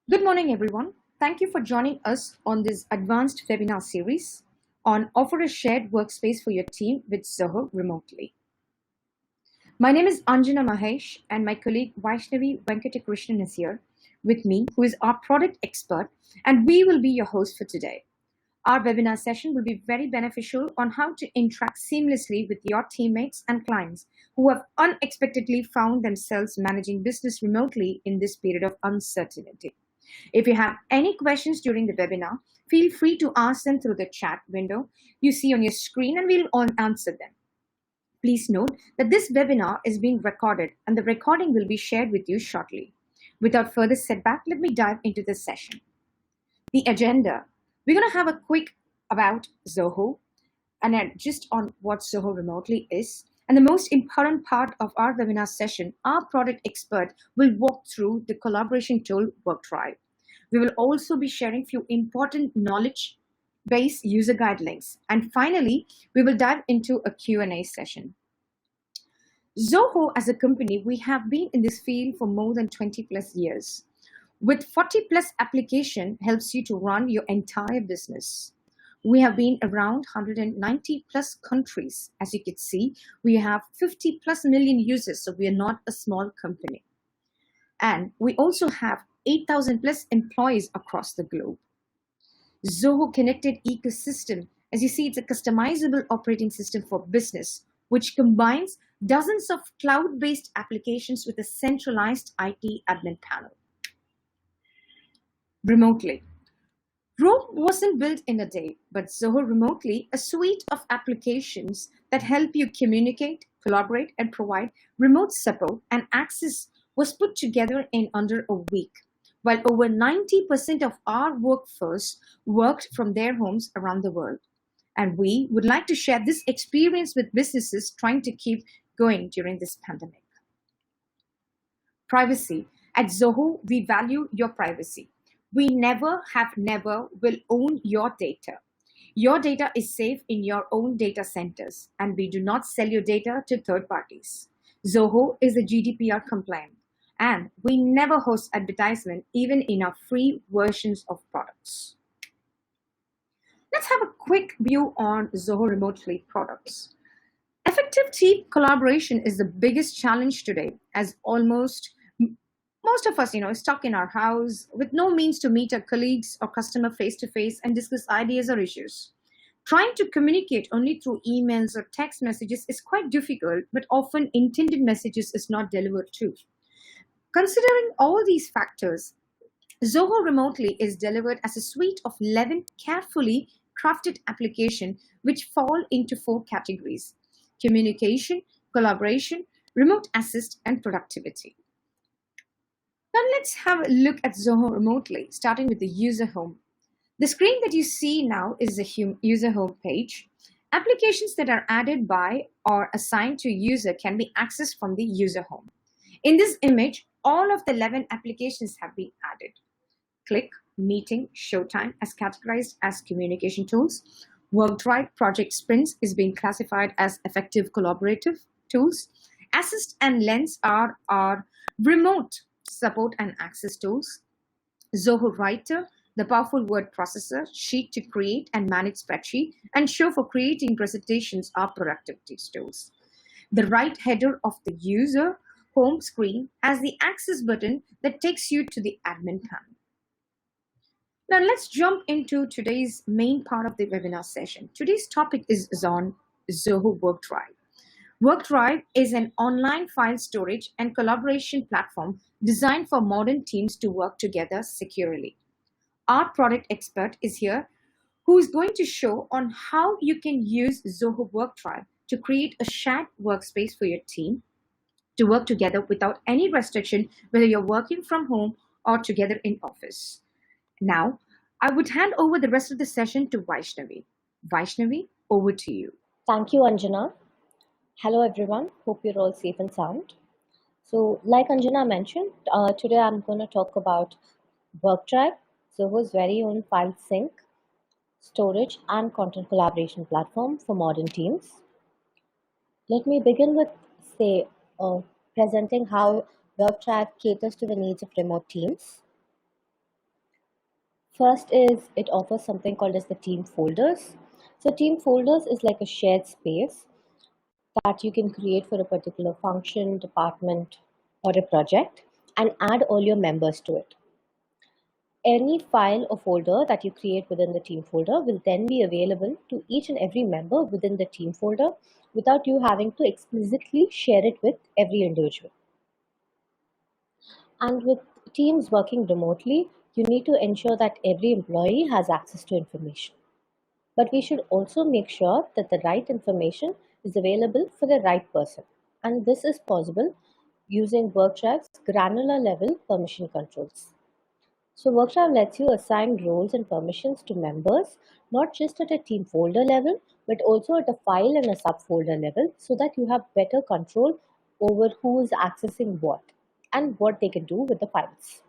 Good morning, everyone. Thank you for joining us on this advanced webinar series on Offer a Shared Workspace for Your Team with Zoho Remotely. My name is Anjana Mahesh, and my colleague Vaishnavi Venkatakrishnan is here with me, who is our product expert, and we will be your host for today. Our webinar session will be very beneficial on how to interact seamlessly with your teammates and clients who have unexpectedly found themselves managing business remotely in this period of uncertainty. If you have any questions during the webinar, feel free to ask them through the chat window you see on your screen and we'll answer them. Please note that this webinar is being recorded and the recording will be shared with you shortly. Without further setback, let me dive into this session. The agenda. We're going to have a quick about Zoho and just on what Zoho Remotely is. And the most important part of our webinar session, our product expert will walk through the collaboration tool WorkDrive. We will also be sharing few important knowledge-based user guidelines. And finally, we will dive into a Q&A session. Zoho as a company, we have been in this field for more than 20 plus years. With 40 plus application helps you to run your entire business. We have been around 190 plus countries. As you can see, we have 50 plus million users, so we are not a small company. And we also have 8,000 plus employees across the globe. Zoho Connected Ecosystem, as you see, it's a customizable operating system for business, which combines dozens of cloud-based applications with a centralized IT admin panel. Remotely. Rome wasn't built in a day, but Zoho Remotely, a suite of applications that help you communicate, collaborate, and provide remote support and access was put together in under a week, while over 90% of our workforce worked from their homes around the world. And we would like to share this experience with businesses trying to keep going during this pandemic. Privacy. At Zoho, we value your privacy. We never will own your data. Your data is safe in your own data centers, and we do not sell your data to third parties. Zoho is a GDPR compliant, and we never host advertisement even in our free versions of products. Let's have a quick view on Zoho Remotely products. Effective team collaboration is the biggest challenge today, as most of us, stuck in our house with no means to meet our colleagues or customer face to face and discuss ideas or issues. Trying to communicate only through emails or text messages is quite difficult, but often intended messages is not delivered too. Considering all these factors, Zoho Remotely is delivered as a suite of 11 carefully crafted applications which fall into 4 categories: communication, collaboration, remote assist, and productivity. Now let's have a look at Zoho Remotely, starting with the user home. The screen that you see now is the user home page. Applications that are added by or assigned to a user can be accessed from the user home. In this image, all of the 11 applications have been added. Click, Meeting, Showtime as categorized as communication tools. WorkDrive Project Sprints is being classified as effective collaborative tools. Assist and Lens are remote support and access tools. Zoho Writer, the powerful word processor, Sheet to create and manage spreadsheet, and Show for creating presentations are productivity tools. The right header of the user home screen has the access button that takes you to the admin panel. Now let's jump into today's main part of the webinar session. Today's topic is on Zoho WorkDrive. WorkDrive is an online file storage and collaboration platform designed for modern teams to work together securely. Our product expert is here who is going to show on how you can use Zoho WorkDrive to create a shared workspace for your team to work together without any restriction, whether you're working from home or together in office. Now, I would hand over the rest of the session to Vaishnavi. Vaishnavi, over to you. Thank you, Anjana. Hello, everyone. Hope you're all safe and sound. So, like Anjana mentioned, today I'm going to talk about WorkDrive, Zoho's very own file sync, storage, and content collaboration platform for modern teams. Let me begin with, presenting how WorkDrive caters to the needs of remote teams. First is it offers something called as the team folders. So team folders is like a shared space that you can create for a particular function, department, or a project and add all your members to it. Any file or folder that you create within the team folder will then be available to each and every member within the team folder without you having to explicitly share it with every individual. And with teams working remotely, you need to ensure that every employee has access to information. But we should also make sure that the right information is available for the right person. And this is possible using WorkDrive's granular level permission controls. So WorkDrive lets you assign roles and permissions to members, not just at a team folder level, but also at a file and a subfolder level so that you have better control over who is accessing what and what they can do with the files.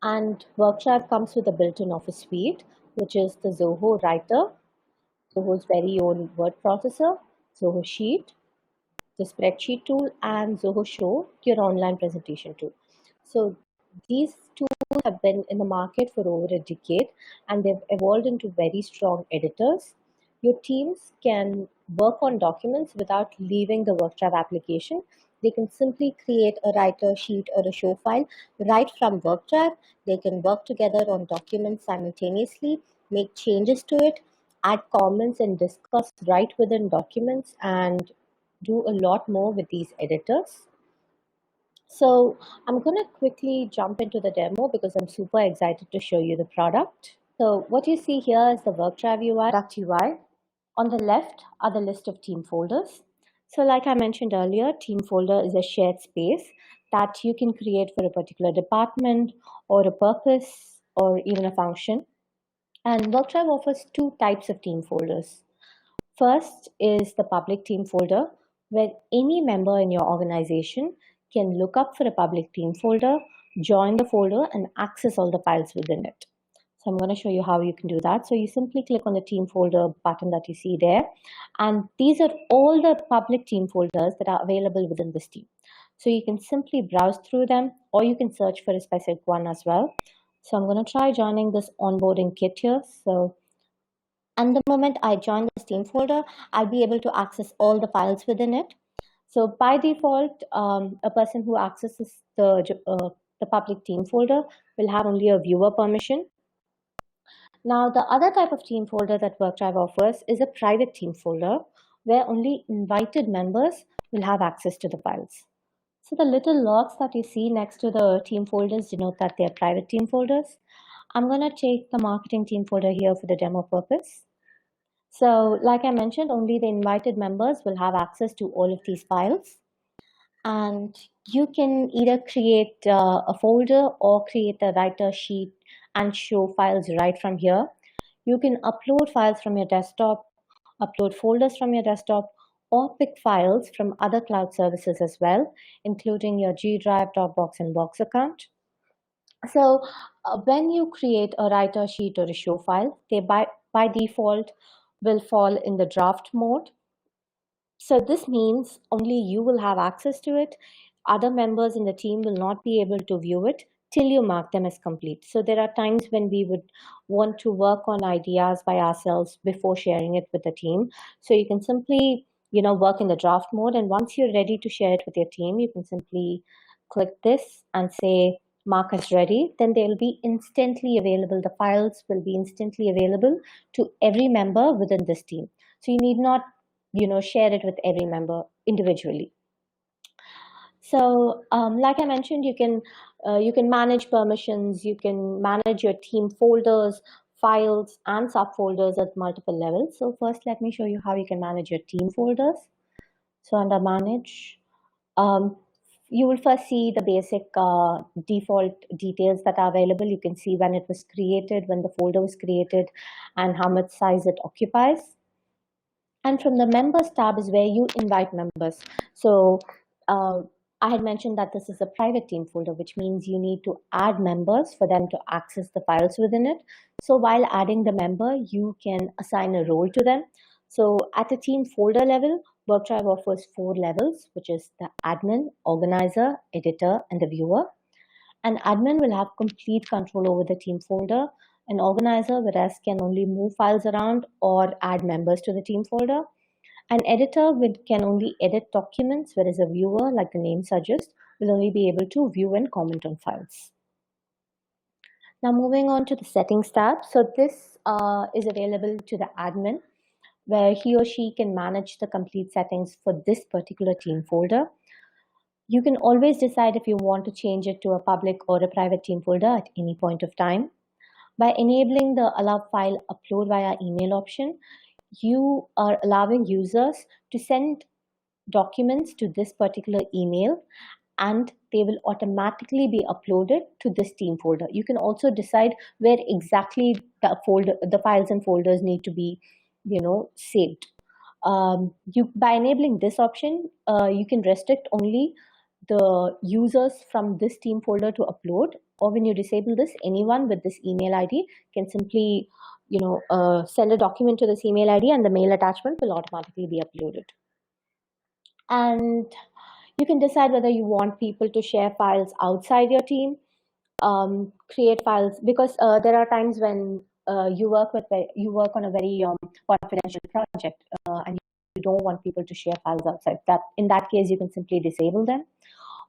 And WorkDrive comes with a built-in Office suite, which is the Zoho Writer, Zoho's very own word processor, Zoho Sheet, the spreadsheet tool, and Zoho Show, your online presentation tool. So these tools have been in the market for over a decade and they've evolved into very strong editors. Your teams can work on documents without leaving the WorkDrive application. They can simply create a writer, sheet, or a show file right from WorkDrive. They can work together on documents simultaneously, make changes to it, add comments, and discuss right within documents, and do a lot more with these editors. So I'm going to quickly jump into the demo because I'm super excited to show you the product. So what you see here is the WorkDrive UI, product UI. On the left are the list of team folders. So like I mentioned earlier, team folder is a shared space that you can create for a particular department or a purpose or even a function. And WorkDrive offers two types of team folders. First is the public team folder, where any member in your organization can look up for a public team folder, join the folder, and access all the files within it. So I'm going to show you how you can do that. So you simply click on the team folder button that you see there. And these are all the public team folders that are available within this team. So you can simply browse through them or you can search for a specific one as well. So I'm going to try joining this onboarding kit here. So and the moment I join the Steam folder, I'll be able to access all the files within it. So by default, a person who accesses the public team folder will have only a viewer permission. Now, the other type of team folder that WorkDrive offers is a private team folder where only invited members will have access to the files. So the little logs that you see next to the team folders denote that they're private team folders. I'm going to take the marketing team folder here for the demo purpose. So like I mentioned, only the invited members will have access to all of these files. And you can either create a folder or create a writer sheet and show files right from here. You can upload files from your desktop, upload folders from your desktop, or pick files from other cloud services as well, including your G Drive, Dropbox, and Box account. So when you create a writer sheet or a show file, they by default will fall in the draft mode. So this means only you will have access to it. Other members in the team will not be able to view it till you mark them as complete. So there are times when we would want to work on ideas by ourselves before sharing it with the team. So you can simply, work in the draft mode. And once you're ready to share it with your team, you can simply click this and say, mark as ready. Then they will be instantly available. The files will be instantly available to every member within this team. So you need not share it with every member individually. So like I mentioned, you can manage permissions, you can manage your team folders, files, and subfolders at multiple levels. So first, let me show you how you can manage your team folders. So under manage, you will first see the basic default details that are available. You can see when it was created, when the folder was created, and how much size it occupies. And from the members tab is where you invite members. So I had mentioned that this is a private team folder, which means you need to add members for them to access the files within it. So while adding the member, you can assign a role to them. So at the team folder level, WorkDrive offers 4 levels, which is the admin, organizer, editor, and the viewer. An admin will have complete control over the team folder. An organizer, whereas, can only move files around or add members to the team folder. An editor can only edit documents, whereas a viewer, like the name suggests, will only be able to view and comment on files. Now moving on to the settings tab. So this is available to the admin, where he or she can manage the complete settings for this particular team folder. You can always decide if you want to change it to a public or a private team folder at any point of time. By enabling the allow file upload via email option, you are allowing users to send documents to this particular email, and they will automatically be uploaded to this team folder. You can also decide where exactly the files and folders need to be, saved. By enabling this option, you can restrict only the users from this team folder to upload, or when you disable this, anyone with this email ID can simply, send a document to this email ID, and the mail attachment will automatically be uploaded. And you can decide whether you want people to share files outside your team, create files, because there are times when you work on a very confidential project, and you don't want people to share files outside. In that case, you can simply disable them.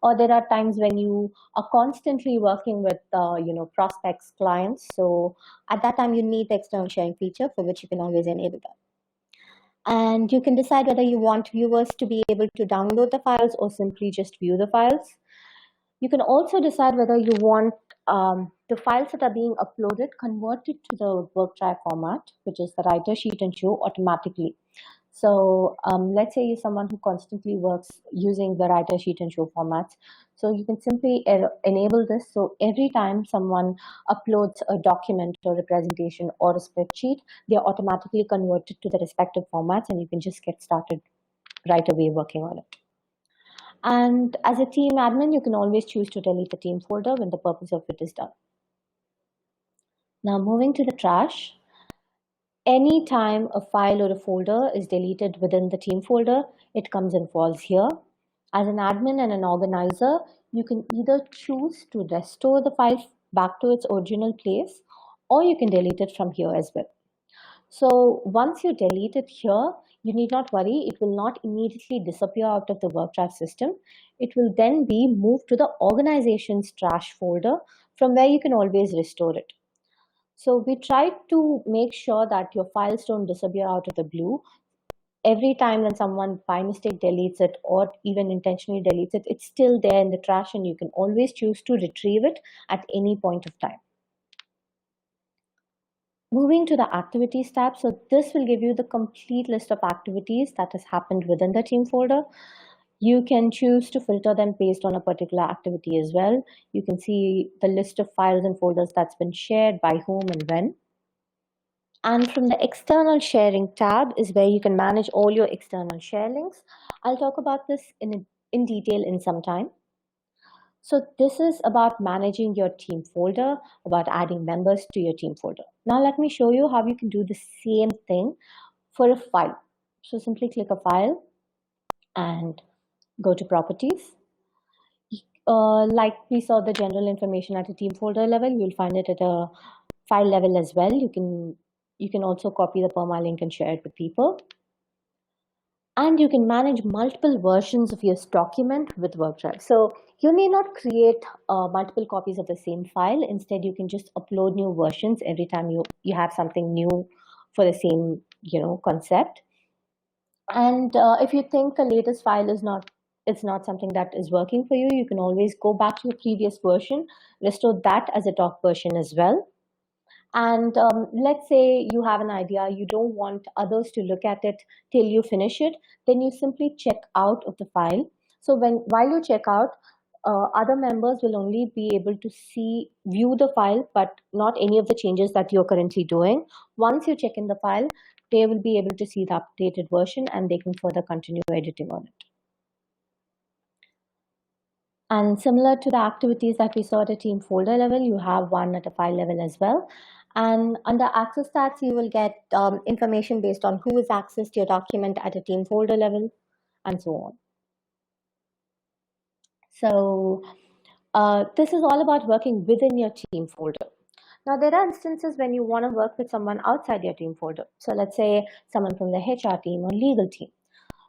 Or there are times when you are constantly working with prospects, clients. So at that time, you need the external sharing feature, for which you can always enable that. And you can decide whether you want viewers to be able to download the files or simply just view the files. You can also decide whether you want the files that are being uploaded converted to the WorkDrive format, which is the writer, sheet, and show automatically. So let's say you're someone who constantly works using the writer, sheet, and show formats. So you can simply enable this. So every time someone uploads a document or a presentation or a spreadsheet, they're automatically converted to the respective formats, and you can just get started right away working on it. And as a team admin, you can always choose to delete the team folder when the purpose of it is done. Now moving to the trash. Anytime a file or a folder is deleted within the team folder, it comes and falls here. As an admin and an organizer, you can either choose to restore the file back to its original place, or you can delete it from here as well. So once you delete it here, you need not worry, it will not immediately disappear out of the WorkDrive system. It will then be moved to the organization's trash folder, from where you can always restore it. So we try to make sure that your files don't disappear out of the blue. Every time when someone by mistake deletes it or even intentionally deletes it, it's still there in the trash, and you can always choose to retrieve it at any point of time. Moving to the activities tab. So this will give you the complete list of activities that has happened within the team folder. You can choose to filter them based on a particular activity as well. You can see the list of files and folders that's been shared, by whom and when. And from the external sharing tab is where you can manage all your external share links. I'll talk about this in detail in some time. So this is about managing your team folder, about adding members to your team folder. Now let me show you how you can do the same thing for a file. So simply click a file and go to properties. Like we saw the general information at a team folder level, you'll find it at a file level as well. You can also copy the permalink and share it with people. And you can manage multiple versions of your document with WorkDrive. So you need not create multiple copies of the same file. Instead, you can just upload new versions every time you have something new for the same concept. And if you think the latest file is not something that is working for you, you can always go back to your previous version, restore that as a doc version as well. And let's say you have an idea, you don't want others to look at it till you finish it, then you simply check out of the file. So while you check out, other members will only be able to view the file, but not any of the changes that you're currently doing. Once you check in the file, they will be able to see the updated version, and they can further continue editing on it. And similar to the activities that we saw at a team folder level, you have one at a file level as well. And under access stats, you will get information based on who has accessed your document at a team folder level, and so on. So This is all about working within your team folder. Now, there are instances when you want to work with someone outside your team folder. So let's say someone from the HR team or legal team.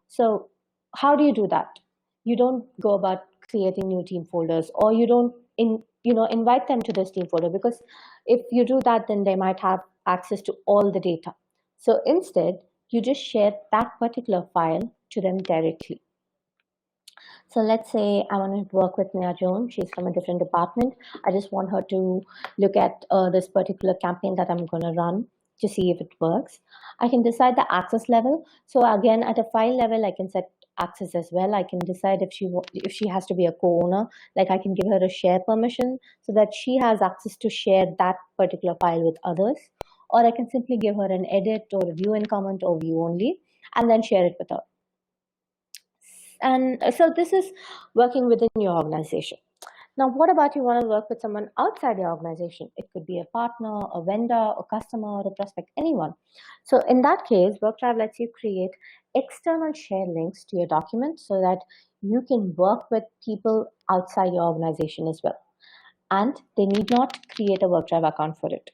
So how do you do that? You don't go about creating new team folders, or you don't invite them to this team folder, because if you do that, then they might have access to all the data. So instead, you just share that particular file to them directly. So let's say I want to work with Nia Jones. She's from a different department. I just want her to look at this particular campaign that I'm going to run to see if it works. I can decide the access level. So again, at a file level, I can set access as well. I can decide if she has to be a co-owner. Like, I can give her a share permission so that she has access to share that particular file with others. Or I can simply give her an edit or a view and comment or view only, and then share it with her. And so this is working within your organization. Now, what about you want to work with someone outside your organization? It could be a partner, a vendor, a customer, a prospect, anyone. So in that case, WorkDrive lets you create external share links to your document so that you can work with people outside your organization as well. And they need not create a WorkDrive account for it.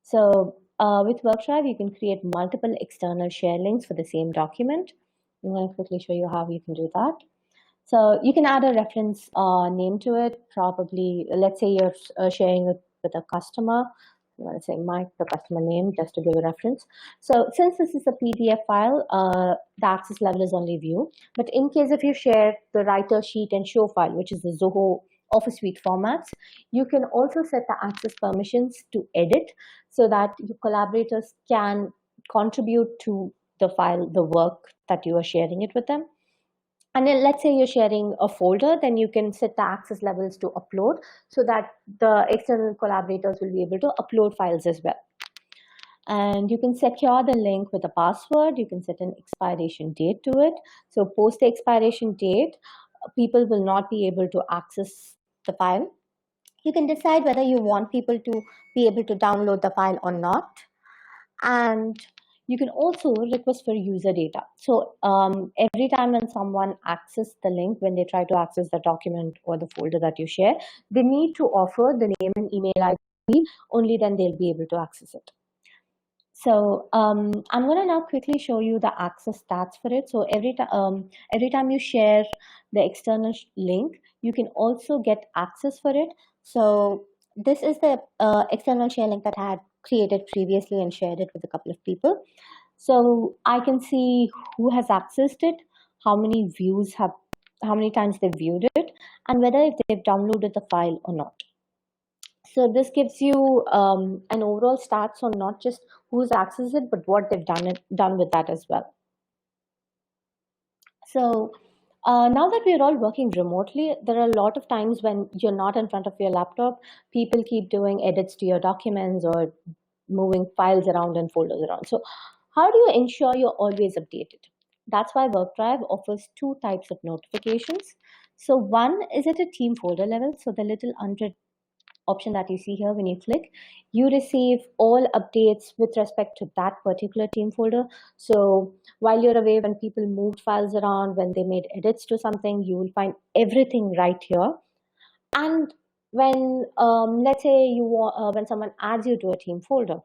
So with WorkDrive, you can create multiple external share links for the same document. I'm going to quickly show you how you can do that. So you can add a reference name to it. Probably, let's say you're sharing it with a customer. I'm going to say the customer name, just to give a reference. So since this is a PDF file, the access level is only view. But in case if you share the writer sheet and show file, which is the Zoho Office Suite formats, you can also set the access permissions to edit so that your collaborators can contribute to the file, the work that you are sharing it with them. And then let's say you're sharing a folder, then you can set the access levels to upload so that the external collaborators will be able to upload files as well. And you can secure the link with a password. You can set an expiration date to it. So post the expiration date, people will not be able to access the file. You can decide whether you want people to be able to download the file or not. And you can also request for user data. So every time when someone accesses the link, when they try to access the document or the folder that you share, they need to offer the name and email ID. Only then they'll be able to access it. So I'm going to now quickly show you the access stats for it. So every time you share the external link, you can also get access for it. So this is the external share link that I had created previously and shared it with a couple of people. So I can see who has accessed it, how many times they've viewed it, and whether if they've downloaded the file or not. So this gives you an overall stats on not just who's accessed it, but what they've done with that as well. So now that we're all working remotely, there are a lot of times when you're not in front of your laptop, people keep doing edits to your documents or moving files around and folders around. So how do you ensure you're always updated? That's why WorkDrive offers two types of notifications. So one is at a team folder level. So the little under option that you see here, when you click, you receive all updates with respect to that particular team folder. So while you're away, when people moved files around, when they made edits to something, you will find everything right here. And when let's say when someone adds you to a team folder,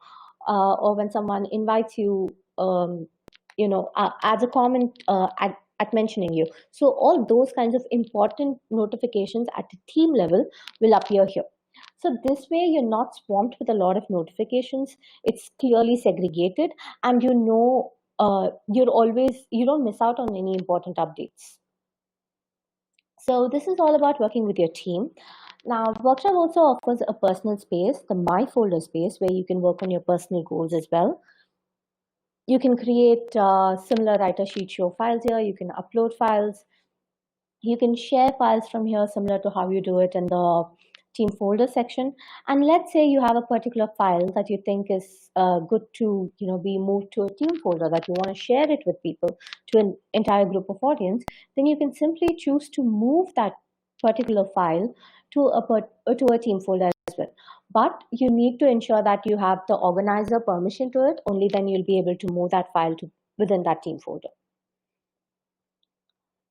or when someone invites you, adds a comment at mentioning you, so all those kinds of important notifications at the team level will appear here. So this way you're not swamped with a lot of notifications. It's clearly segregated, and you don't miss out on any important updates. So this is all about working with your team. Now, WorkDrive also offers a personal space, the My Folder space, where you can work on your personal goals as well. You can create similar writer sheet show files here. You can upload files. You can share files from here, similar to how you do it in the team folder section. And let's say you have a particular file that you think is good to be moved to a team folder, that you want to share it with people, to an entire group of audience, then you can simply choose to move that particular file to a team folder as well. But you need to ensure that you have the organizer permission to it. Only then you'll be able to move that file to within that team folder.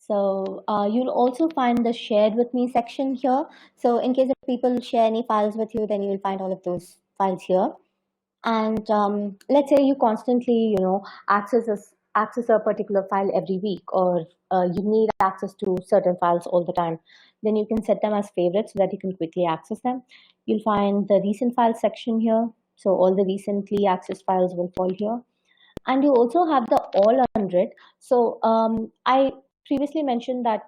So you'll also find the shared with me section here. So in case if people share any files with you, then you'll find all of those files here. And let's say you constantly, access a particular file every week, or you need access to certain files all the time, then you can set them as favorites so that you can quickly access them. You'll find the recent files section here. So all the recently accessed files will fall here. And you also have the all unread. So I previously mentioned that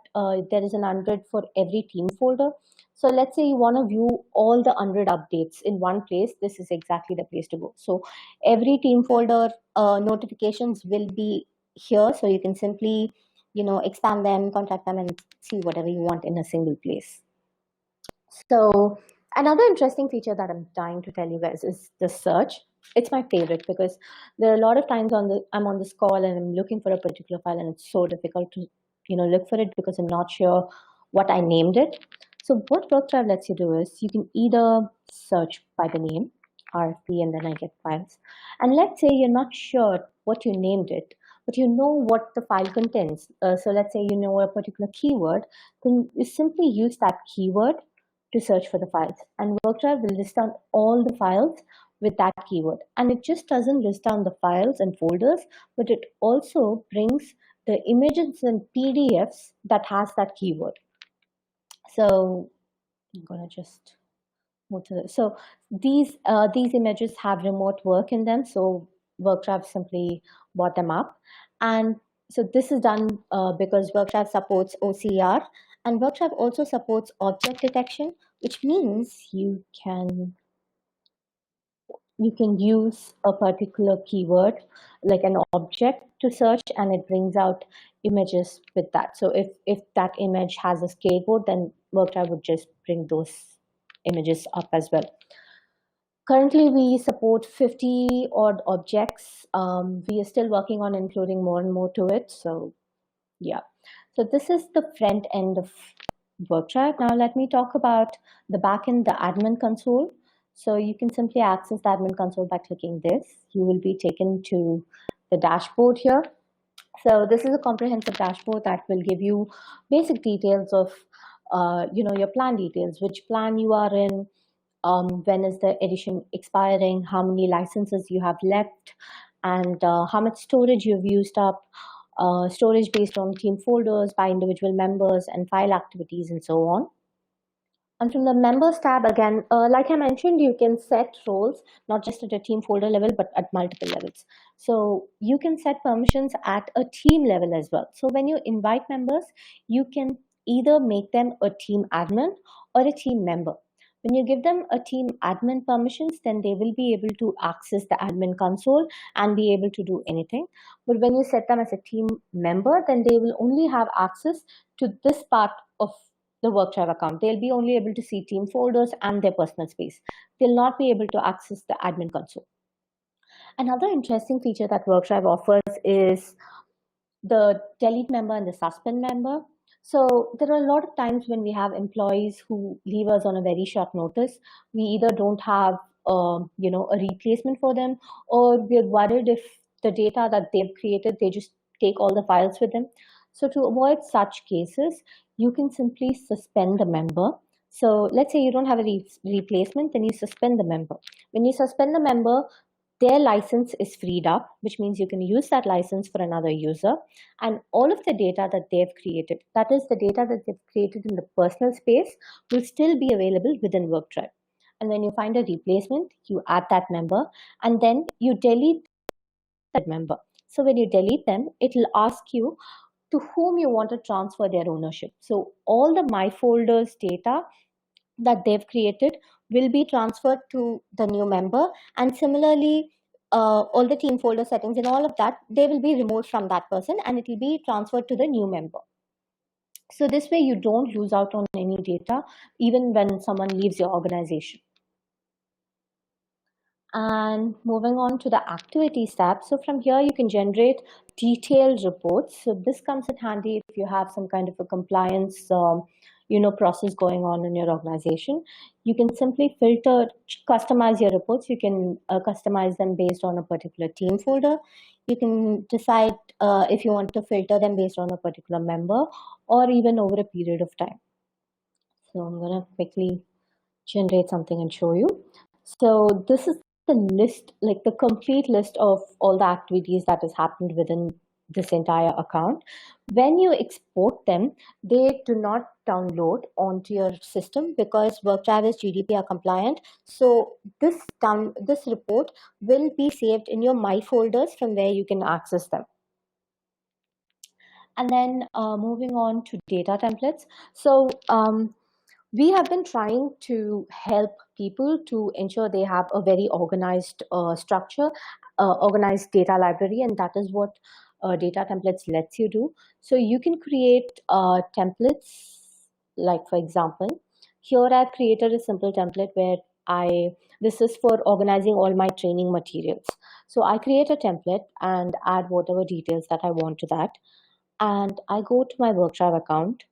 there is an unread for every team folder. So let's say you want to view all the unread updates in one place. This is exactly the place to go. So every team folder notifications will be here. So you can simply, expand them, contact them, and see whatever you want in a single place. So another interesting feature that I'm dying to tell you guys is the search. It's my favorite because there are a lot of times I'm on this call and I'm looking for a particular file and it's so difficult to look for it because I'm not sure what I named it. So what WorkDrive lets you do is you can either search by the name RFP and then I get files. And let's say you're not sure what you named it, but you know what the file contains. So let's say you know a particular keyword, then you simply use that keyword to search for the files, and WorkDrive will list down all the files with that keyword. And it just doesn't list down the files and folders, but it also brings the images and PDFs that has that keyword. So I'm gonna just move to this. So these images have remote work in them, so WorkDrive simply brought them up. And so this is done because WorkDrive supports OCR, and WorkDrive also supports object detection, which means you can use a particular keyword like an object to search, and it brings out images with that. So if that image has a skateboard, then WorkDrive would just bring those images up as well. Currently, we support 50 odd objects. We are still working on including more and more to it. So yeah, so this is the front end of WorkDrive. Now let me talk about the back end, the admin console. So you can simply access the admin console by clicking this. You will be taken to the dashboard here. So this is a comprehensive dashboard that will give you basic details of your plan details, which plan you are in, when is the edition expiring, how many licenses you have left, and how much storage you've used up, storage based on team folders by individual members and file activities and so on. And from the members tab again, like I mentioned, you can set roles not just at a team folder level but at multiple levels. So you can set permissions at a team level as well. So when you invite members, you can either make them a team admin or a team member. When you give them a team admin permissions, then they will be able to access the admin console and be able to do anything. But when you set them as a team member, then they will only have access to this part of the WorkDrive account. They'll be only able to see team folders and their personal space. They'll not be able to access the admin console. Another interesting feature that WorkDrive offers is the delete member and the suspend member. So there are a lot of times when we have employees who leave us on a very short notice. We either don't have a replacement for them, or we're worried if the data that they've created, they just take all the files with them. So to avoid such cases, you can simply suspend the member. So let's say you don't have a replacement, then you suspend the member. When you suspend the member, their license is freed up, which means you can use that license for another user, and all of the data that they've created, that is the data that they've created in the personal space, will still be available within WorkDrive. And when you find a replacement, you add that member and then you delete that member. So when you delete them, it will ask you to whom you want to transfer their ownership. So all the my folders data that they've created will be transferred to the new member, and similarly all the team folder settings and all of that, they will be removed from that person and it will be transferred to the new member. So this way you don't lose out on any data even when someone leaves your organization. And moving on to the activities tab, so from here you can generate detailed reports. So this comes in handy if you have some kind of a compliance process going on in your organization. You can simply customize your reports. You can customize them based on a particular team folder. You can decide if you want to filter them based on a particular member or even over a period of time. So I'm going to quickly generate something and show you. So this is the list, like the complete list of all the activities that has happened within this entire account. When you export them, they do not download onto your system because WorkDrive is GDPR compliant. So this report will be saved in your My folders from where you can access them. And then moving on to data templates. So we have been trying to help people to ensure they have a very organized structure, organized data library, and that is what data templates lets you do. So you can create templates, like for example, here I've created a simple template where this is for organizing all my training materials. So I create a template and add whatever details that I want to that. And I go to my WorkDrive account.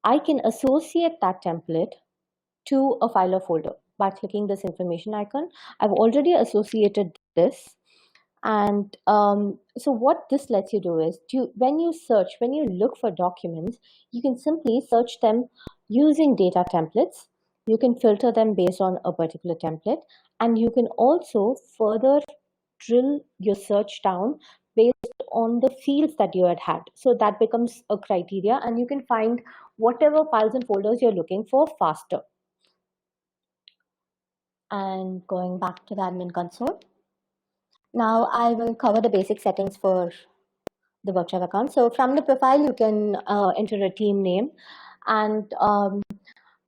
I can associate that template to a file or folder by clicking this information icon. I've already associated this. And so what this lets you do is, when you look for documents, you can simply search them using data templates. You can filter them based on a particular template, and you can also further drill your search down based on the fields that you had. So that becomes a criteria, and you can find whatever files and folders you're looking for faster. And going back to the admin console. Now I will cover the basic settings for the WorkDrive account. So from the profile, you can enter a team name, and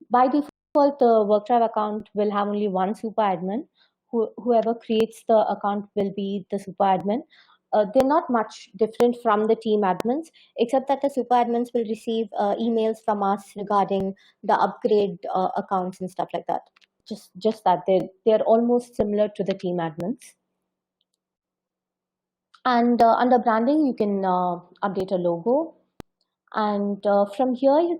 by default, the WorkDrive account will have only one super admin. Whoever creates the account will be the super admin. They're not much different from the team admins, except that the super admins will receive emails from us regarding the upgrade accounts and stuff like that. Just that they're almost similar to the team admins. And under branding, you can update a logo. And from here,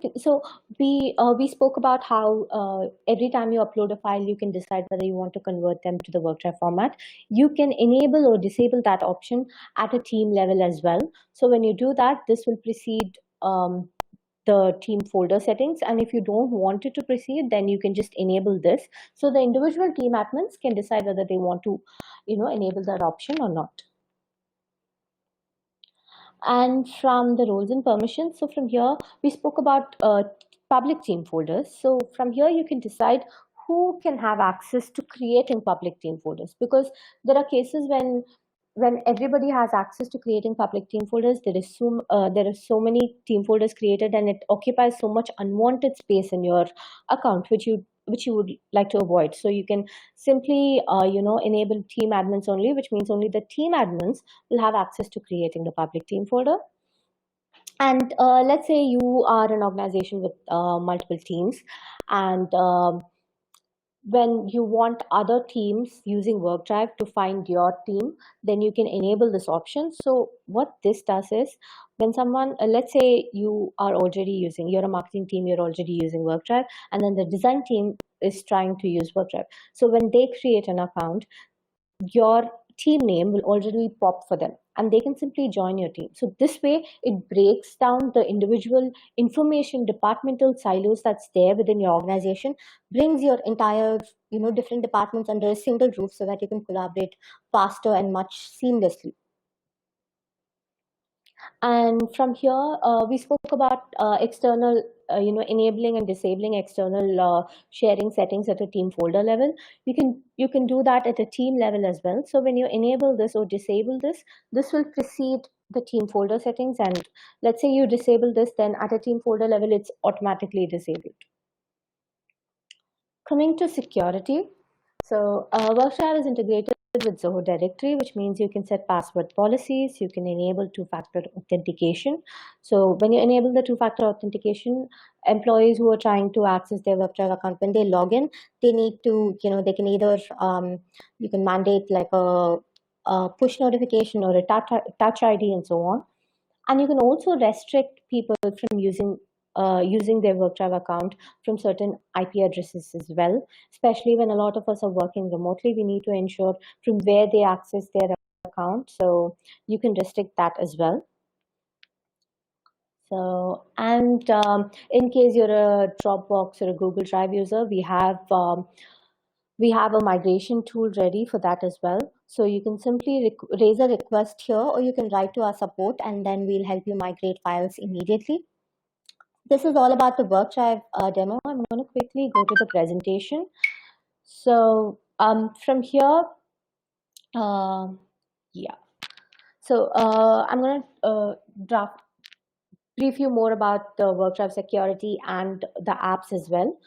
we spoke about how every time you upload a file, you can decide whether you want to convert them to the WorkDrive format. You can enable or disable that option at a team level as well. So when you do that, this will precede the team folder settings. And if you don't want it to proceed, then you can just enable this. So the individual team admins can decide whether they want to, enable that option or not. And from the roles and permissions, so from here we spoke about public team folders. So from here you can decide who can have access to creating public team folders, because there are cases when everybody has access to creating public team folders, there are so many team folders created, and it occupies so much unwanted space in your account, which you would like to avoid. So you can simply enable team admins only, which means only the team admins will have access to creating the public team folder. And let's say you are an organization with multiple teams, and when you want other teams using WorkDrive to find your team, then you can enable this option. So what this does is, when someone, let's say you're a marketing team, you're already using WorkDrive, and then the design team is trying to use WorkDrive. So when they create an account, your team name will already pop for them, and they can simply join your team. So this way, it breaks down the individual information departmental silos that's there within your organization, brings your entire different departments under a single roof, so that you can collaborate faster and much seamlessly. And from here, we spoke about external, enabling and disabling external sharing settings at a team folder level. You can do that at a team level as well. So when you enable this or disable this, this will precede the team folder settings. And let's say you disable this, then at a team folder level, it's automatically disabled. Coming to security, so WorkDrive is integrated with Zoho Directory, which means you can set password policies, you can enable two-factor authentication. So when you enable the two-factor authentication, employees who are trying to access their WorkDrive account, when they log in, they need to, they can either, you can mandate like a push notification or a touch ID and so on. And you can also restrict people from using using their WorkDrive account from certain IP addresses as well. Especially when a lot of us are working remotely, we need to ensure from where they access their account. So you can restrict that as well. So, and in case you're a Dropbox or a Google Drive user, we have a migration tool ready for that as well. So you can simply raise a request here, or you can write to our support, and then we'll help you migrate files immediately. This is all about the WorkDrive demo. I'm going to quickly go to the presentation. So from here, yeah. So I'm going to brief you more about the WorkDrive security and the apps as well.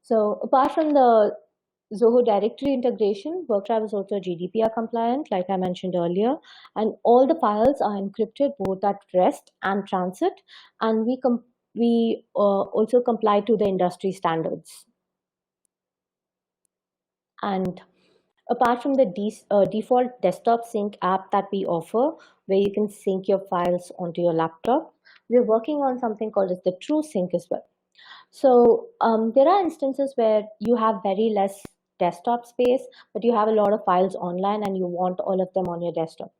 So apart from the Zoho directory integration, WorkDrive is also GDPR compliant, like I mentioned earlier, and all the files are encrypted both at rest and transit, and we also comply to the industry standards. And apart from the default desktop sync app that we offer, where you can sync your files onto your laptop, we're working on something called as the True Sync as well. So there are instances where you have very less desktop space, but you have a lot of files online and you want all of them on your desktop.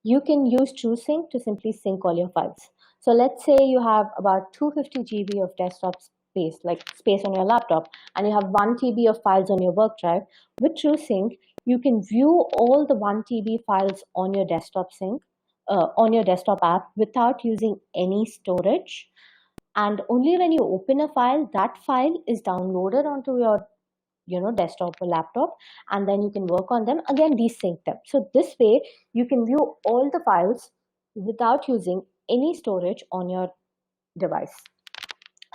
You can use TrueSync to simply sync all your files. So let's say you have about 250 GB of desktop space, like space on your laptop, and you have 1 TB of files on your work drive. With TrueSync, you can view all the 1 TB files on your desktop on your desktop app without using any storage. And only when you open a file, that file is downloaded onto your desktop or laptop, and then you can work on them again, desync them. So this way you can view all the files without using any storage on your device.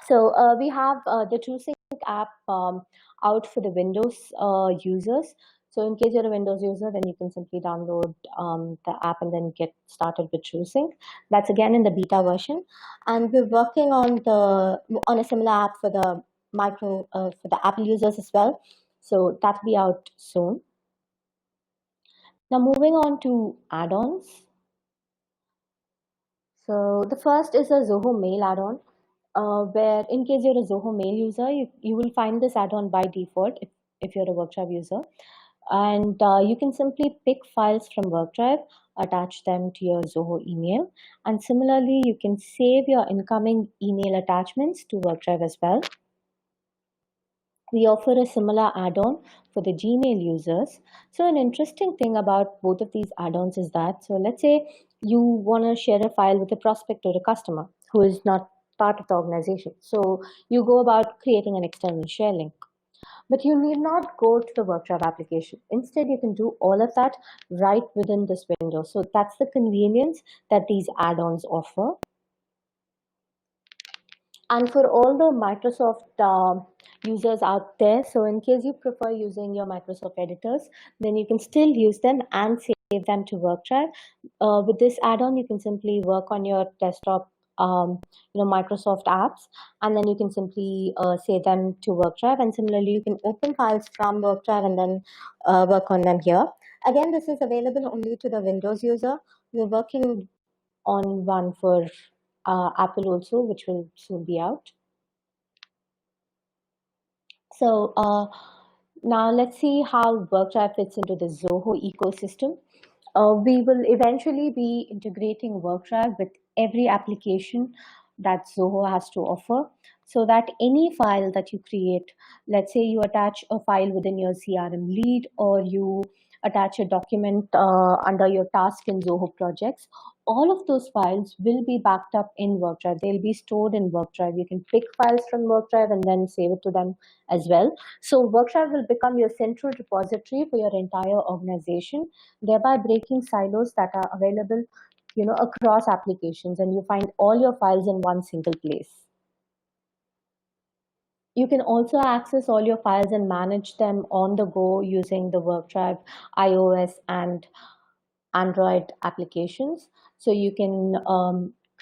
So we have the TrueSync app out for the Windows users. So in case you're a Windows user, then you can simply download the app and then get started with TrueSync. That's again in the beta version, and we're working on a similar app for the for the Apple users as well. So that'll be out soon. Now moving on to add-ons. So the first is a Zoho Mail add-on, where in case you're a Zoho Mail user, you will find this add-on by default if you're a WorkDrive user. And you can simply pick files from WorkDrive, attach them to your Zoho email. And similarly, you can save your incoming email attachments to WorkDrive as well. We offer a similar add-on for the Gmail users. So an interesting thing about both of these add-ons is that, so let's say you want to share a file with a prospect or a customer who is not part of the organization. So you go about creating an external share link. But you need not go to the WorkDrive application. Instead, you can do all of that right within this window. So that's the convenience that these add-ons offer. And for all the Microsoft users out there, so in case you prefer using your Microsoft editors, then you can still use them and save them to WorkDrive. With this add-on, you can simply work on your desktop Microsoft apps, and then you can simply save them to WorkDrive. And similarly, you can open files from WorkDrive and then work on them here. Again, this is available only to the Windows user. We're working on one for Apple also, which will soon be out. So now let's see how WorkDrive fits into the Zoho ecosystem. We will eventually be integrating WorkDrive with every application that Zoho has to offer, so that any file that you create, let's say you attach a file within your CRM lead, or you attach a document under your task in Zoho projects, all of those files will be backed up in WorkDrive. They'll be stored in WorkDrive. You can pick files from WorkDrive and then save it to them as well. So WorkDrive will become your central repository for your entire organization, thereby breaking silos that are available across applications, and you find all your files in one single place. You can also access all your files and manage them on the go using the WorkDrive iOS and Android applications. So you can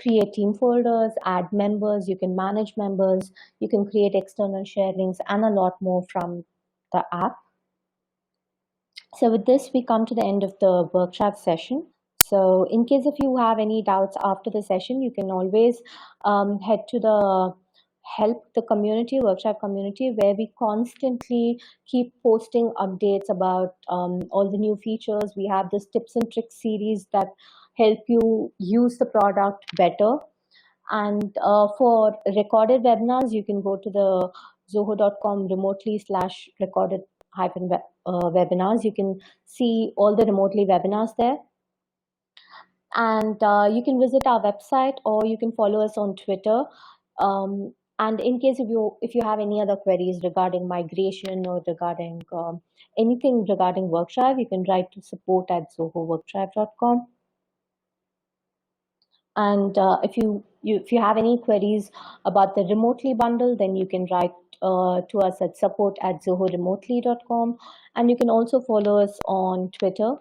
create team folders, add members, you can manage members, you can create external share links, and a lot more from the app. So with this, we come to the end of the WorkDrive session. So in case if you have any doubts after the session, you can always head to the help the community, WorkTribe community, where we constantly keep posting updates about all the new features. We have this tips and tricks series that help you use the product better. And for recorded webinars, you can go to the zoho.com remotely/recorded hyphen webinars. You can see all the remotely webinars there. And you can visit our website, or you can follow us on Twitter. And in case if you have any other queries regarding migration or regarding anything regarding WorkTribe, you can write to support@zohoworktribe.com. And if you have any queries about the remotely bundle, then you can write to us at support@zohoremotely.com. And you can also follow us on Twitter